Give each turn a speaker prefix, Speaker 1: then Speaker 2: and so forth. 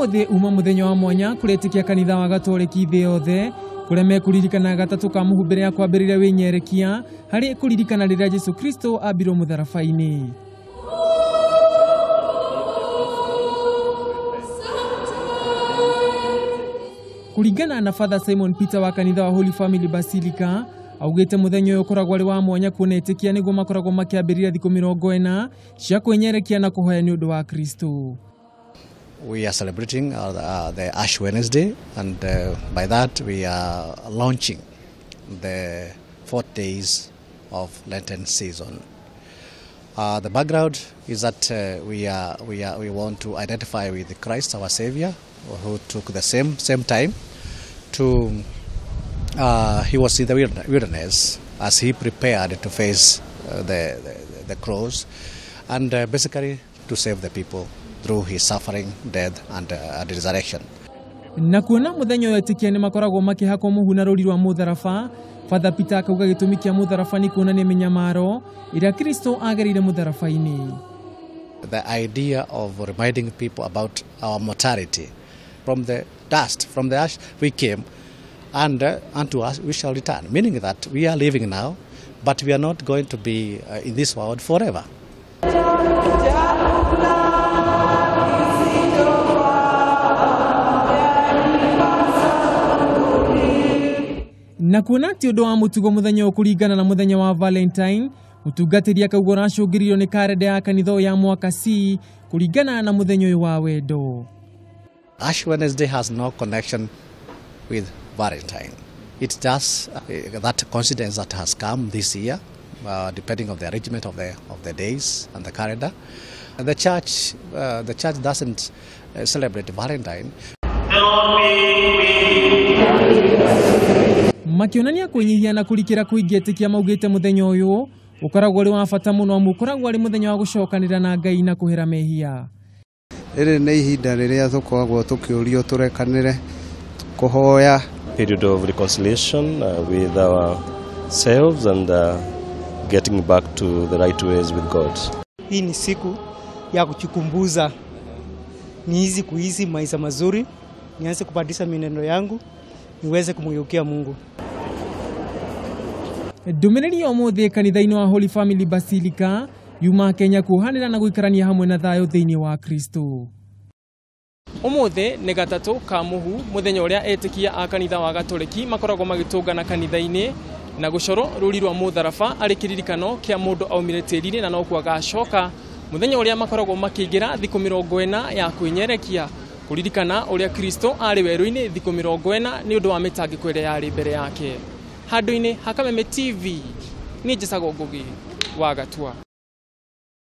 Speaker 1: Umuthi uma muthenya wa mwanya kuretikia kanitha wa Gatoleki thĩ yothe kureme kuririkana gatatu ka muhu mbere ya kwambĩrĩria wĩnyerekia harĩ kuririkana rĩrĩa Jesu Kristo ambirwo mũtharabai-inĩ. Kuringana na Father Simon Peter wa kanitha wa Holy Family Basilica, augite muthenya uyu ukoragwo ari wa mwanya kuonetikia niguo makoragwo makiambĩrĩria thikũ 40 cia kwĩnyerekia na kuhoya nĩ ũndũ wa Kristo.
Speaker 2: We are celebrating the Ash Wednesday, and by that we are launching the 4 days of Lenten season. The background is that we want to identify with Christ, our Savior, who took the same time to he was in the wilderness as he prepared to face the cross, and basically to save the people through his suffering, death and resurrection.
Speaker 1: Na kuona muthenya uyu etikia ni makoragwo makihakwo muhu na rũri rwa mũtharaba, Father Peter akauga gĩtũmi kĩa mũtharaba ni kuonania mĩnyamaro ĩrĩa Kristo agereire mũtharabai-inĩ.
Speaker 2: The idea of reminding people about our mortality. From the dust, from the ash we came, and unto us we shall return. Meaning that we are living now, but we are not going to be in this world forever. Na kuona ti ũndũ wa mũtugo muthenya ũkũringana na muthenya wa Valentine, mũtungatĩri akauga ũracũngĩrĩirio nĩ karenda ya kanitha ya mwaka C kũringana na muthenya ũyũ wa wendo. Ash Wednesday has no connection with Valentine. It's just that coincidence that has come this year, depending on the arrangement of the days and the calendar. The church doesn't celebrate Valentine.
Speaker 1: Makionania kũnyihia na kũrikĩra kũingĩ etikia maugĩte muthenya ũyũ ũkoragwo ũrĩ wa bata mũno amu ũkoragwo arĩ muthenya wa gũcokanĩra na Ngai na kũhera mehia.
Speaker 3: Ĩrĩ nĩ ihinda rĩrĩa tũkoragwo tũkĩũrio tũrekanĩre kũhoya.
Speaker 4: Period of reconciliation with ourselves and getting back to the right ways with God.
Speaker 5: Hii ni siku ya kujikumbuza niizi kuishi maisha mazuri, nianze kubadilisha mienendo yangu, niweze kumgeukia Mungu.
Speaker 1: Ndũmĩrĩri ya ũmũthĩ kanitha-inĩ wa Holy Family Basilica yuma Kenya kuhanĩra na gũikarania hamwe na thayũ thĩinĩ wa Kristo. Ũmũthĩ nĩ gatatũ ka muhu muthenya ũrĩa etikia a kanitha wa Gatoleki makoragwo magĩtũngana kanitha-inĩ na gũcorwo rũri rwa mũtharaba arĩ kĩririkano kĩa mũndũ aumire tĩri-inĩ na no kuo agacoka, muthenya ũrĩa makoragwo makĩingĩra thikũ 40 ya kwĩnyerekia kuririkana ũrĩa Kristo arĩ werũ-inĩ thikũ 40 nĩ ũndũ wa mĩtangĩko ĩrĩa yarĩ mbere yake. Handũ-inĩ ha Kameme TV, ni Jesagwo Ngugi wa Gatua.